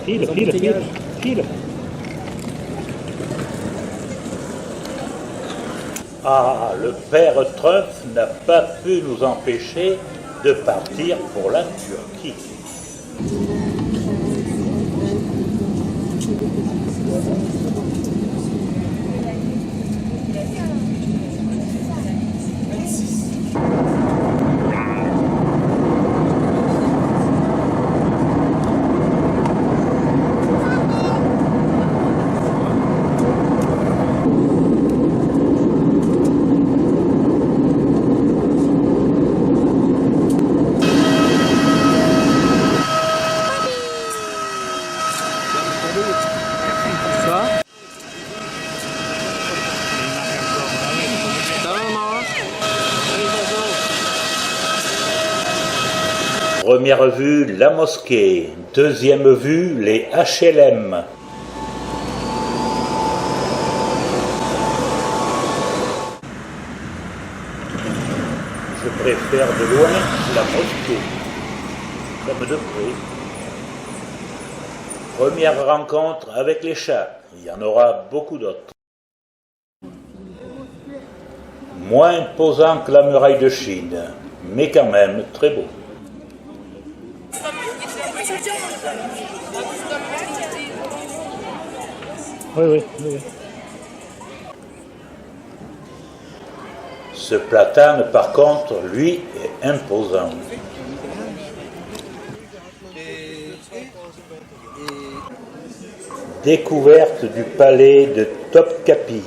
File, file, file, file. Ah, le père Trump n'a pas pu nous empêcher de partir pour la Turquie. Première vue, la mosquée. Deuxième vue, les HLM. Je préfère de loin la mosquée, comme de près. Première rencontre avec les chats. Il y en aura beaucoup d'autres. Moins imposant que la muraille de Chine, mais quand même très beau. Oui. Ce platane, par contre, lui, est imposant. Découverte du palais de Topkapi.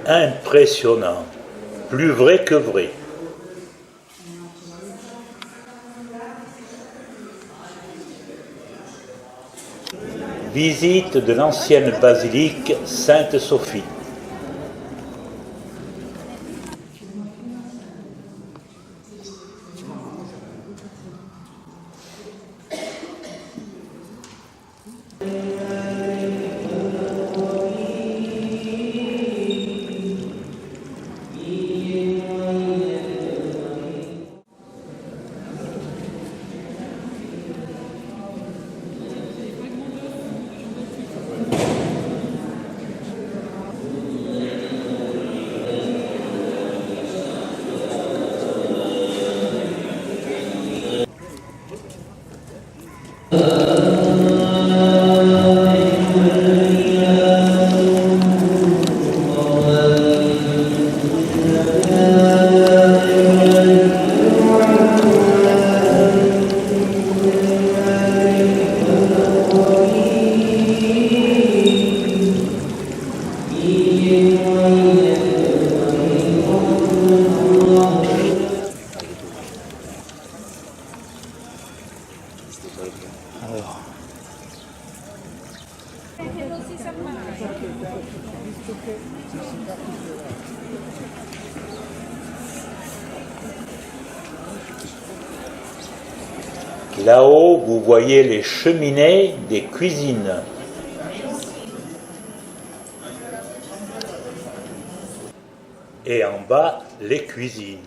Impressionnant, plus vrai que vrai. Visite de l'ancienne basilique Sainte-Sophie. Là-haut, vous voyez les cheminées des cuisines. Et en bas, les cuisines.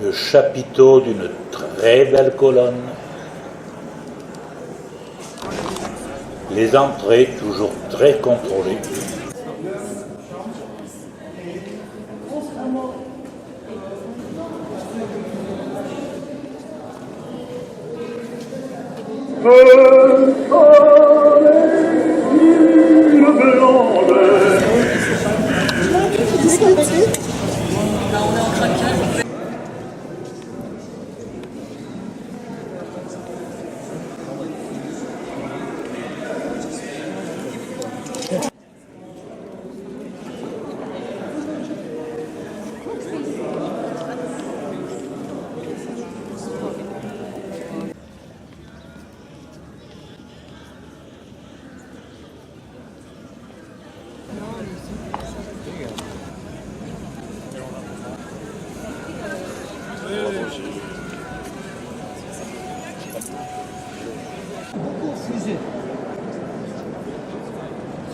Le chapiteau d'une très belle colonne. Les entrées toujours très contrôlées.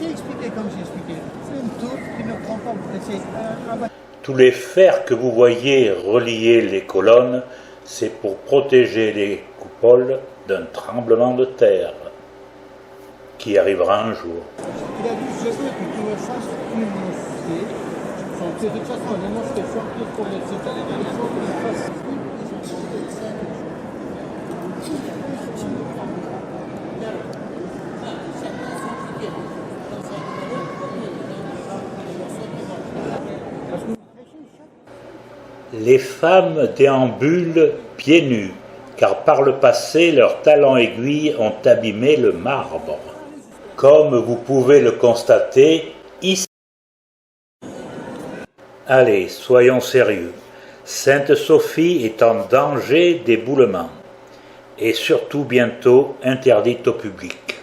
J'ai expliqué comme j'ai expliqué. C'est une tour qui ne prend pas. Tous les fers que vous voyez relier les colonnes, c'est pour protéger les coupoles d'un tremblement de terre qui arrivera un jour. Il a dit, je veux que tu me fasses une mosquée. De toute façon, les mosquées sont toutes pour les citoyens. Il faut que tu fasses Les femmes déambulent pieds nus, car par le passé leurs talons aiguilles ont abîmé le marbre. Comme vous pouvez le constater, ici... Allez, soyons sérieux. Sainte-Sophie est en danger d'éboulement, et surtout bientôt interdite au public.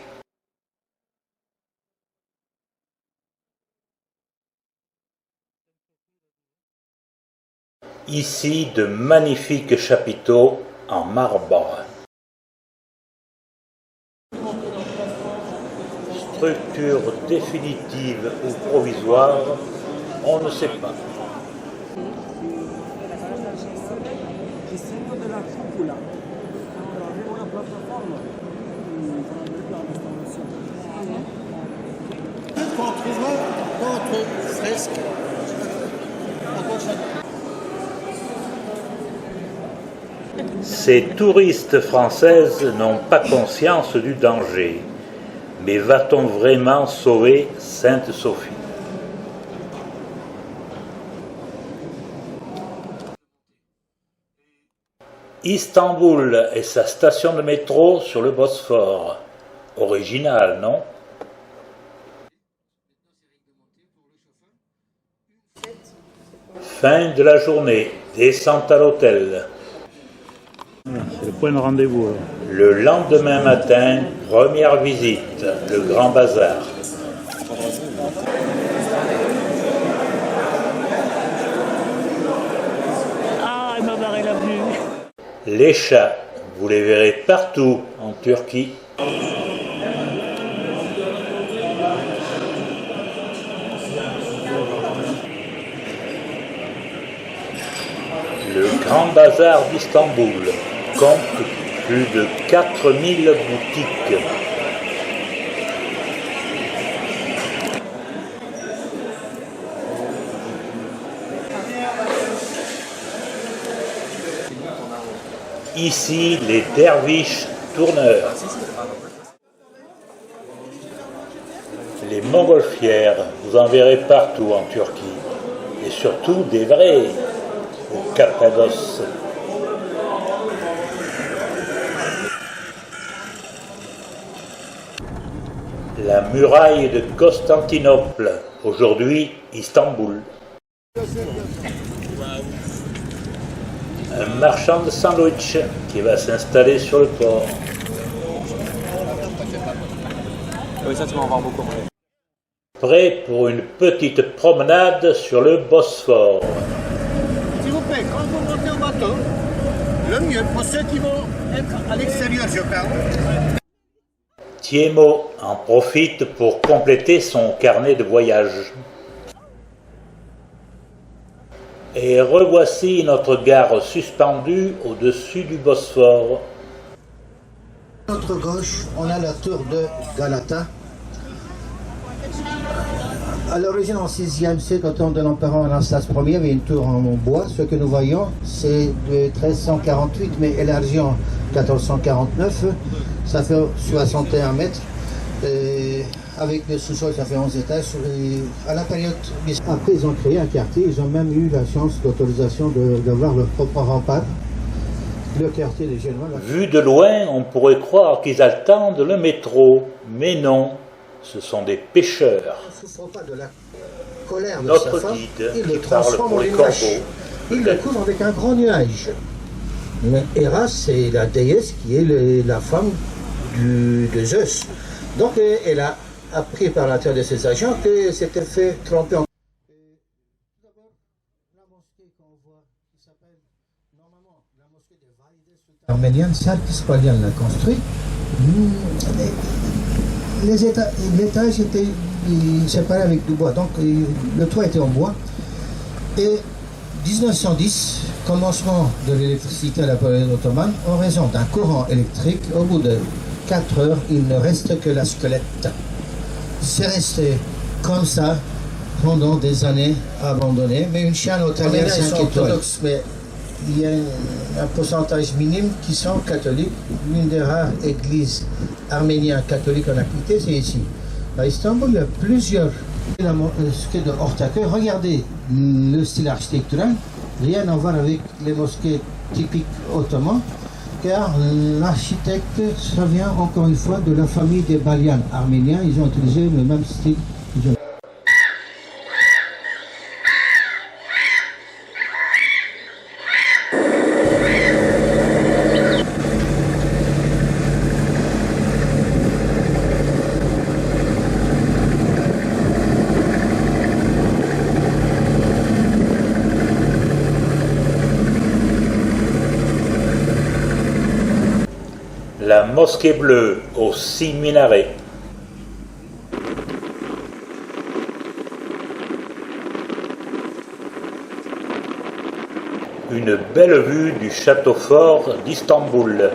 Ici, de magnifiques chapiteaux en marbre. Structure définitive ou provisoire, on ne sait pas. qu'on trouvera d'autres fresques. Ces touristes françaises n'ont pas conscience du danger. Mais va-t-on vraiment sauver Sainte-Sophie ? Istanbul et sa station de métro sur le Bosphore. Original, non ? Fin de la journée, descente à l'hôtel. C'est le point de rendez-vous. Le lendemain matin, première visite, le Grand Bazar. Ah, il m'a barré l'avenue. Les chats, vous les verrez partout en Turquie. Le Grand Bazar d'Istanbul compte plus de 4000 boutiques. Ici, les derviches tourneurs. Les montgolfières, vous en verrez partout en Turquie. Et surtout des vrais, au Cappadoce. La muraille de Constantinople, aujourd'hui Istanbul. Un marchand de sandwich qui va s'installer sur le port. Oui, ça, tu vas en voir beaucoup. Prêt pour une petite promenade sur le Bosphore. S'il vous plaît, quand vous montez au bateau, le mieux pour ceux qui vont être à l'extérieur, je parle. Thiemo en profite pour compléter son carnet de voyage. Et revoici notre gare suspendue au-dessus du Bosphore. À notre gauche, on a la tour de Galata. À l'origine, en 6e siècle, au temps de l'empereur Anastase Ier, il y avait une tour en bois. Ce que nous voyons, c'est de 1348, mais élargi en 1449. Ça fait 61 mètres. Et avec le sous-sol, ça fait 11 étages. À la période, après, ils ont créé un quartier. Ils ont même eu la chance d'autorisation d'avoir leur propre rempart. Le quartier des Génois. Vu de loin, on pourrait croire qu'ils attendent le métro. Mais non, ce sont des pêcheurs. Ne souffre pas de la colère de Notre sa femme. guide Il qui le parle transforme pour en les nuage. corbeaux. Il le couvre avec un grand nuage. Héra, c'est la déesse qui est la femme de Zeus. Donc, elle a appris par l'intérieur de ses agents que s'était fait tromper en... D'abord, la mosquée qu'on voit, qui s'appelle normalement la mosquée des Valides arménienne, Sarkis Palian l'a construit. L'étage était séparé avec du bois, donc le toit était en bois. Et 1910, commencement de l'électricité à la période ottomane, en raison d'un courant électrique, au bout de 4 heures, il ne reste que la squelette. C'est resté comme ça pendant des années abandonné, mais une chaîne hôtelière 5 étoiles. Mais il y a un pourcentage minime qui sont catholiques. L'une des rares églises arméniennes catholiques en activité, c'est ici. À Istanbul, il y a plusieurs mosquées de Ortaköy. Regardez le style architectural, rien à voir avec les mosquées typiques ottomans, car l'architecte, ça vient encore une fois de la famille des Balians arméniens. Ils ont utilisé le même style. La mosquée bleue aux 6 minarets. Une belle vue du château fort d'Istanbul.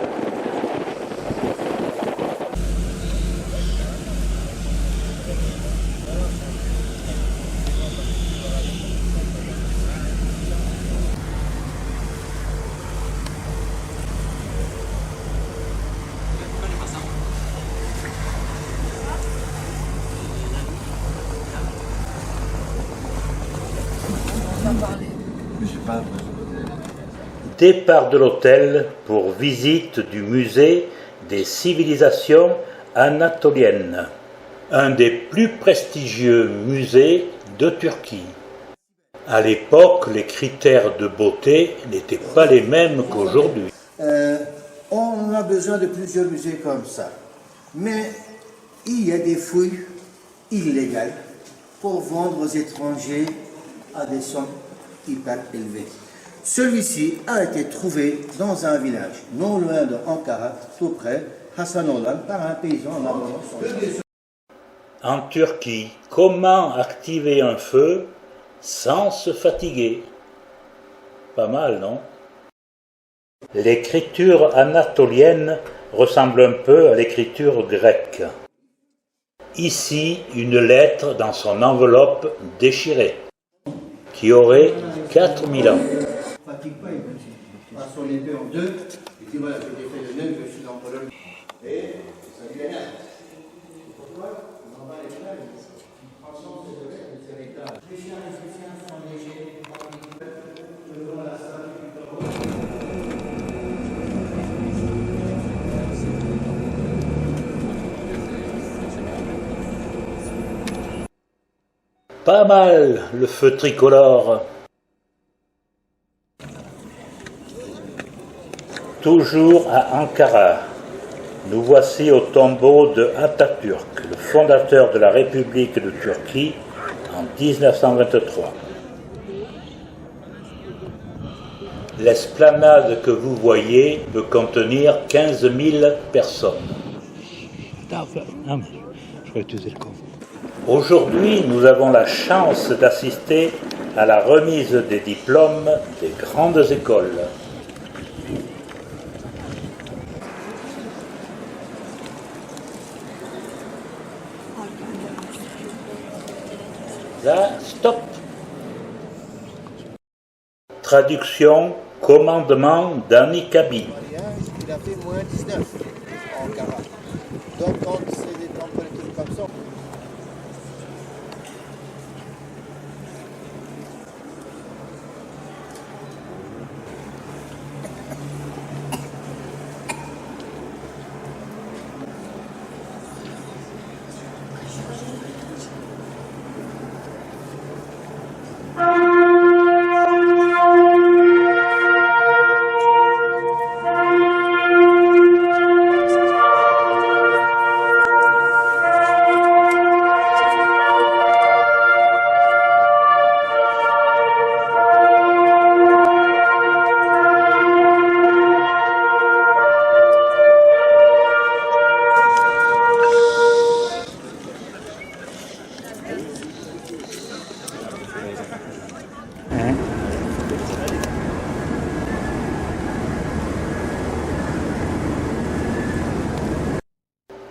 Départ de l'hôtel pour visite du musée des civilisations anatoliennes, un des plus prestigieux musées de Turquie. À l'époque, les critères de beauté n'étaient pas les mêmes qu'aujourd'hui. On a besoin de plusieurs musées comme ça, mais il y a des fouilles illégales pour vendre aux étrangers à des sommes hyper élevées. Celui-ci a été trouvé dans un village non loin de Ankara, tout près, Hasanoğlan, par un paysan en abandonnant. En Turquie, comment activer un feu sans se fatiguer? Pas mal, non? L'écriture anatolienne ressemble un peu à l'écriture grecque. Ici, une lettre dans son enveloppe déchirée, qui aurait 4000 ans. Fatigue pas, il passe son épée en deux, et puis voilà, j'ai fait le même que je suis en Pologne. Et ça lui énerve. Pourquoi? On en va les faire, franchement, c'est véritable. Les chiens sont légers, devant la salle du Pas mal le feu tricolore. Toujours à Ankara, nous voici au tombeau de Atatürk, le fondateur de la République de Turquie en 1923. L'esplanade que vous voyez peut contenir 15 000 personnes. Aujourd'hui, nous avons la chance d'assister à la remise des diplômes des grandes écoles. Là, stop. Traduction, commandement d'Annie Kabi. Il a fait moins 19 en Ankara. Donc quand c'est des températures comme ça,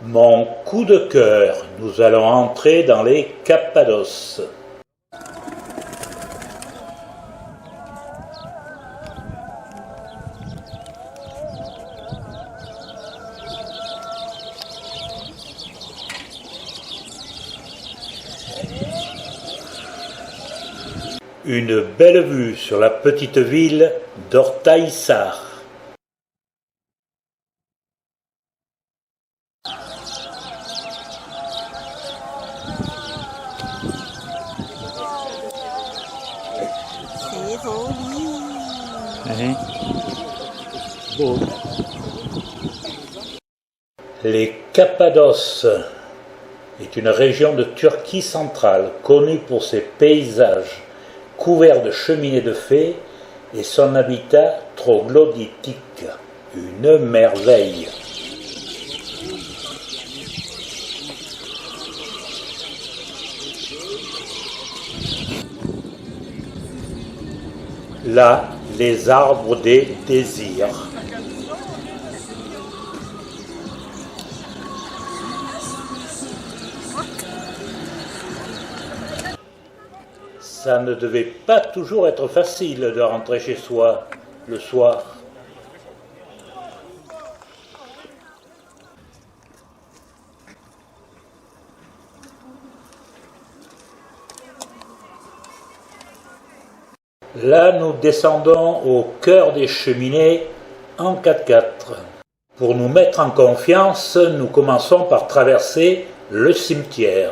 Mon coup de cœur, nous allons entrer dans les Cappadoces. Une belle vue sur la petite ville d'Ortaïsar. C'est joli. Beau. Les Cappadoces est une région de Turquie centrale connue pour ses paysages couverts de cheminées de fées et son habitat troglodytique. Une merveille. Là, les arbres des désirs. Ça ne devait pas toujours être facile de rentrer chez soi le soir. Là, nous descendons au cœur des cheminées en 4x4. Pour nous mettre en confiance, nous commençons par traverser le cimetière.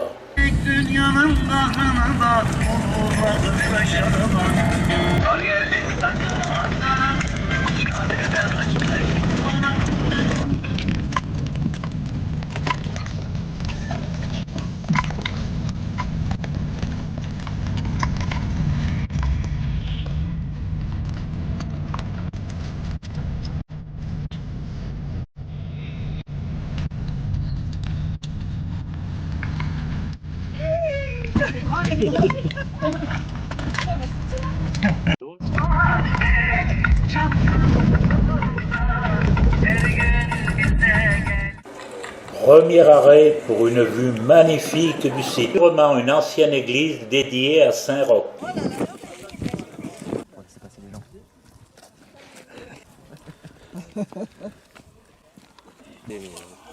Premier arrêt pour une vue magnifique du site. Sûrement une ancienne église dédiée à Saint-Roch.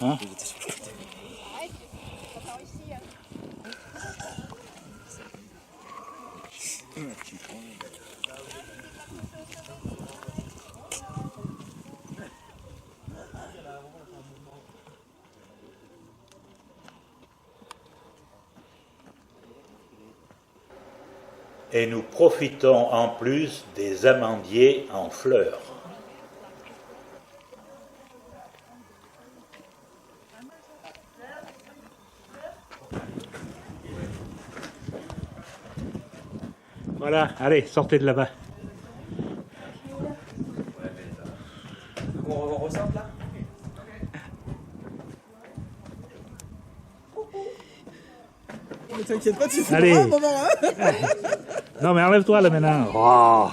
Hein? Et nous profitons en plus des amandiers en fleurs. Voilà, allez, sortez de là-bas. On ressorte là? Mais t'inquiète pas, tu fais Allez. un moment, hein. Non, mais enlève-toi là maintenant. Oh.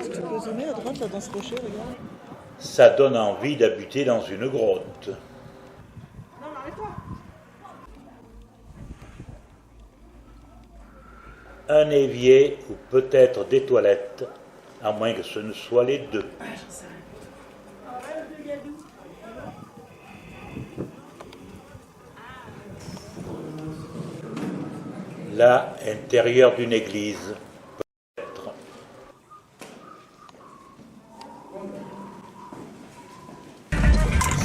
Tu peux zoomer à droite là dans ce rocher, regarde. Ça donne envie d'habiter dans une grotte. Un évier ou peut-être des toilettes, à moins que ce ne soit les deux. Là, intérieur d'une église, peut-être.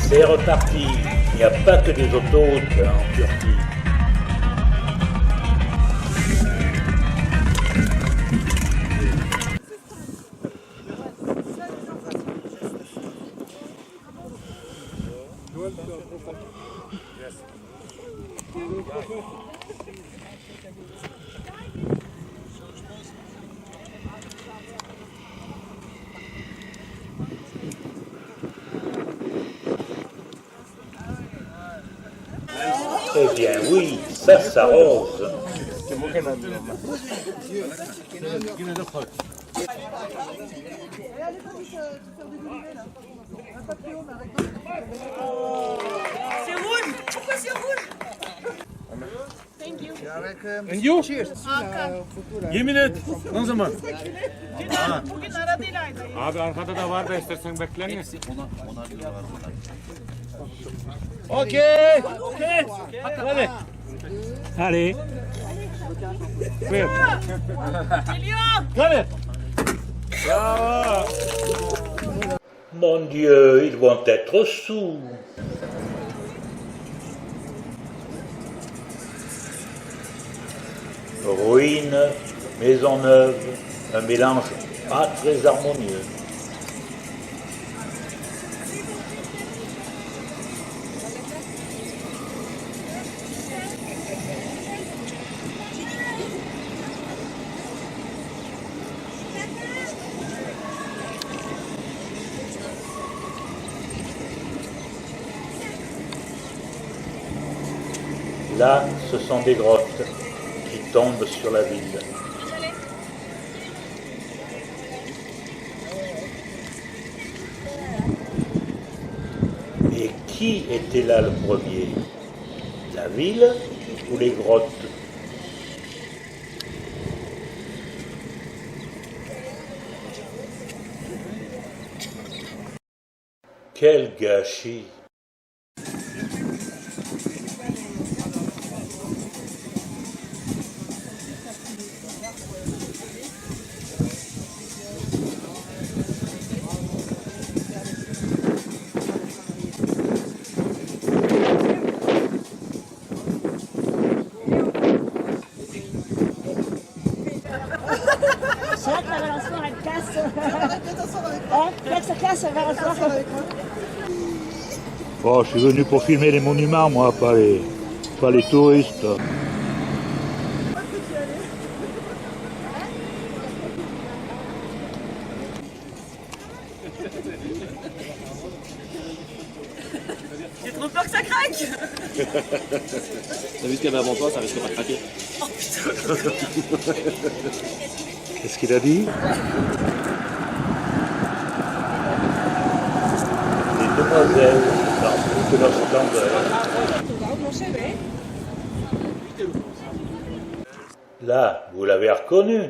C'est reparti. Il n'y a pas que des autoroutes en Turquie. Eh bien oui, ça s'arrose. C'est rouge. Pourquoi c'est rouge? En you? Yemin et. Ne zaman? Bugün aradıylaydı. Abi arkada da var da istersen bekleyin. Okey. Okey. Hadi. Allez. Buyur. Geliyor. Hadi. Mon Dieu, ils vont être sous. Ruines, maisons neuves, un mélange pas très harmonieux. Là, ce sont des grottes qui tombent sur la ville. Et qui était là le premier? La ville ou les grottes? Quel gâchis! C'est vrai que la balançoire elle casse. Hein? Que ça casse la balançoire. Oh, je suis venu pour filmer les monuments, moi, pas les touristes. J'ai trop peur que ça craque. T'as vu ce qu'il y avait avant toi, ça risque pas de craquer. Qu'est-ce qu'il a dit? Les demoiselles dans toute leur splendeur. Là, vous l'avez reconnu.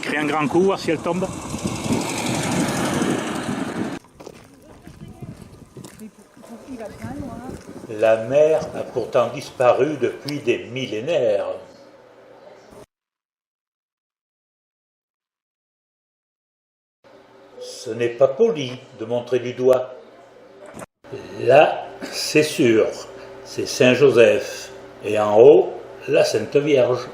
Crée un grand coup, voir si elle tombe. La mer a pourtant disparu depuis des millénaires. Ce n'est pas poli de montrer du doigt. Là, c'est sûr, c'est Saint-Joseph. Et en haut, la Sainte Vierge.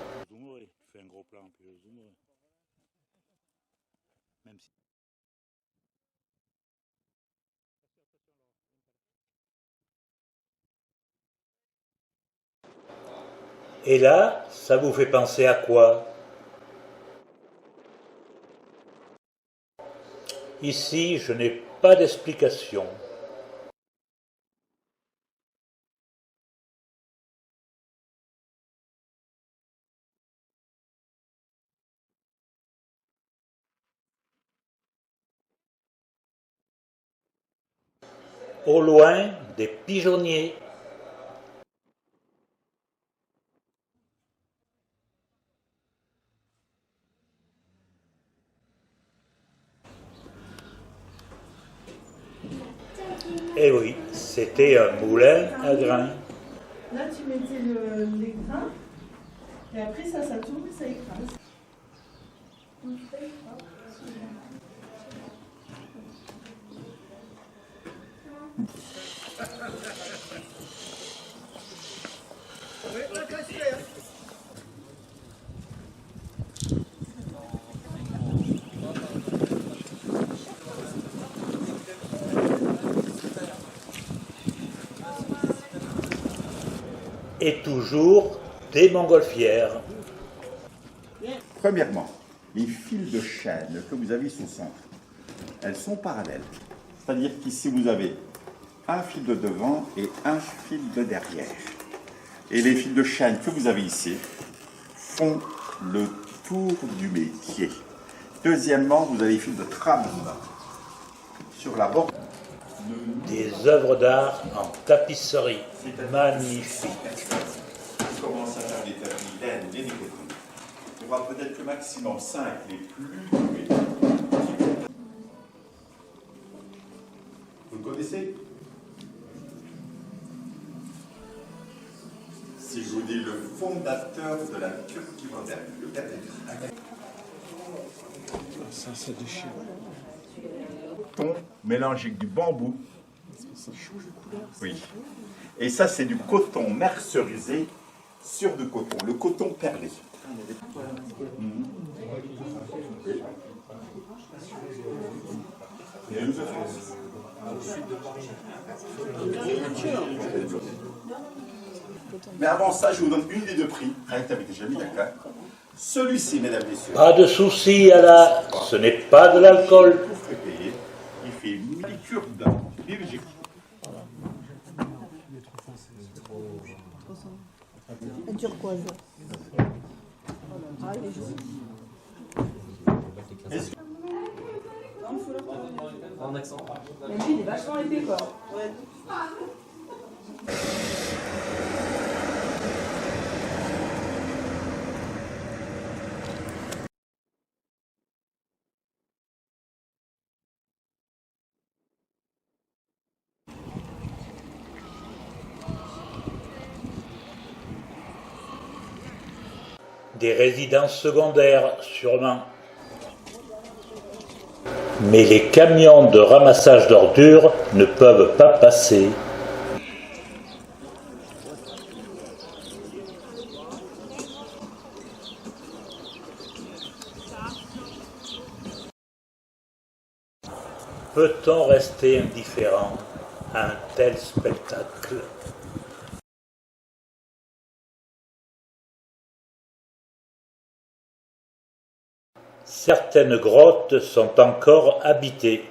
Et là, ça vous fait penser à quoi? Ici, je n'ai pas d'explication. Au loin, des pigeonniers. Eh oui, c'était un moulin à grains. Là, tu mettais les grains, et après ça tourne et ça écrase. Et toujours des montgolfières. Premièrement, les fils de chêne que vous avez sous centre. elles sont parallèles. C'est-à-dire qu'ici, vous avez un fil de devant et un fil de derrière. Et les fils de chaîne que vous avez ici font le tour du métier. Deuxièmement, vous avez les fils de trame sur la borne. Des œuvres d'art en tapisserie. Magnifique. On commence à faire des tapis laine, des coton. Il y aura peut-être que maximum 5 les plus doués. Vous le connaissez? Si je vous dis le fondateur de la Turquie moderne, le cathédrale. Ça déchire. Coton mélangé avec du bambou. Oui. Et ça, c'est du coton mercerisé sur du coton, le coton perlé. Mais avant ça, je vous donne une idée de prix. Avec déjà mis d'accord. Celui-ci, mesdames et messieurs. Pas de souci, Alain. Ce n'est pas de l'alcool. Vous ferez payer. Il fait une manicure d'un Belgique. Un turquoise. Ah, il est joli. En accent. Mais lui, il est vachement épais, quoi. Ouais. Des résidences secondaires, sûrement. Mais les camions de ramassage d'ordures ne peuvent pas passer. Peut-on rester indifférent à un tel spectacle ? Certaines grottes sont encore habitées.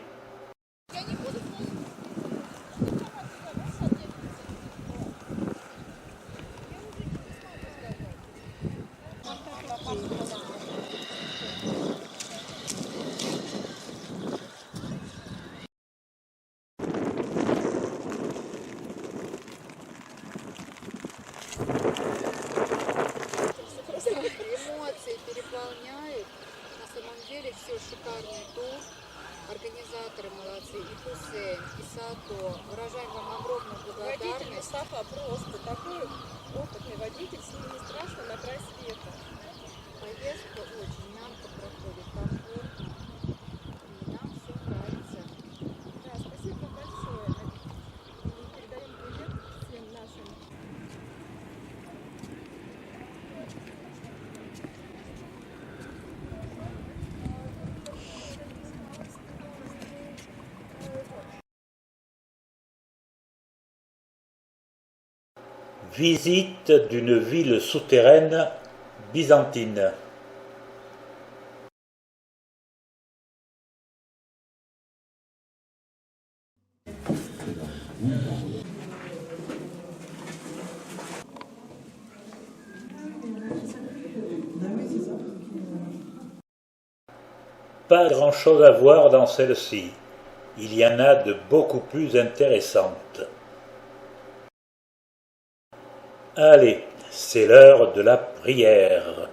Эмоции переполняют. На самом деле все шикарный тур. Организаторы молодцы. И Хусейн, и Сато. Выражаем вам огромную благодарность. Водитель Мустафа просто такой опытный водитель, с ним не страшно на край света. Поездка очень мягко проходит, комфортно. И нам все нравится. Да, спасибо большое. И передаем привет всем нашим. Visite d'une ville souterraine byzantine. Pas grand-chose à voir dans celle-ci. Il y en a de beaucoup plus intéressantes. Allez, c'est l'heure de la prière.